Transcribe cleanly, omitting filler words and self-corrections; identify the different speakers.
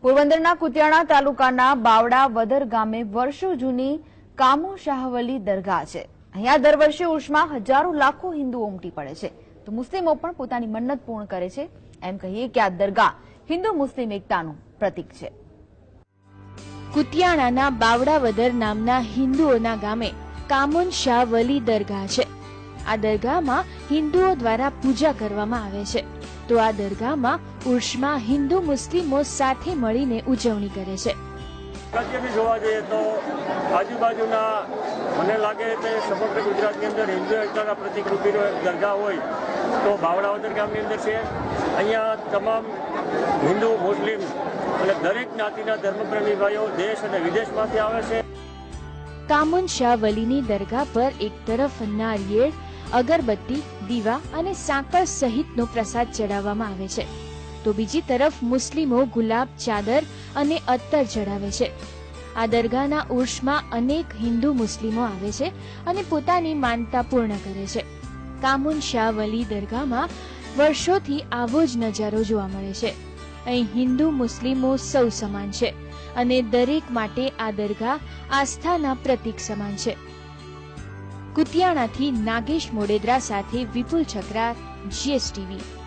Speaker 1: પોરબંદરના કુતિયાણા તાલુકાના બાવડા વદર ગામે વર્ષો જૂની કામો શાહવલી દરગાહ છે। અહીંયા દર વર્ષે ઉર્ષમાં હજારો લાખો હિન્દુઓ ઉમટી પડે છે, તો મુસ્લિમો પણ પોતાની મન્નત પૂર્ણ કરે છે। એમ કહીએ કે આ દરગાહ હિન્દુ મુસ્લિમ એકતાનું પ્રતીક છે।
Speaker 2: કુતિયાણાના બાવડા વદર નામના હિન્દુઓના ગામે કામુન શાહ વલી દરગાહ છે। આ દરગાહમાં હિન્દુઓ દ્વારા પૂજા કરવામાં આવે છે, તો આ દરગાહમાં ઉર્ષમાં હિન્દુ મુસ્લિમો સાથે મળીને ઉજવણી કરે છે।
Speaker 3: રાજ્યની જોવા જઈએ તો આજુબાજુના મને લાગે કે સમગ્ર ગુજરાતની અંદર હિન્દુ એકતાના પ્રતિકરૂપીનો એક દરગાહ હોય તો બાવડા વદર ગામની અંદર છે। અહીંયા તમામ હિન્દુ મુસ્લિમ અને દરેક જ્ઞાતિના ધર્મપ્રેમી ભાઈઓ દેશ અને વિદેશમાંથી આવે છે।
Speaker 2: કામુન શાહ વલીની દરગાહ પર એક તરફ નારિયેળ, અગરબત્તી, દીવા અને સાકર સહિતનો પ્રસાદ ચડાવવામાં આવે છે, તો બીજી તરફ મુસ્લિમો ગુલાબ, ચાદર અને અત્તર ચડાવે છે। આ દરગાહના ઉર્ષમાં અનેક હિન્દુ મુસ્લિમો આવે છે અને પોતાની માનતા પૂર્ણ કરે છે। કામુન શાહ વલી દરગાહમાં વર્ષોથી આવો જ નજારો જોવા મળે છે। અહીં હિન્દુ મુસ્લિમો સૌ સમાન છે અને દરેક માટે આ દરગાહ આસ્થાના પ્રતીક સમાન છે। કુતિયાણાથી નાગેશ મોડેદરા સાથે વિપુલ છકરા, GSTV।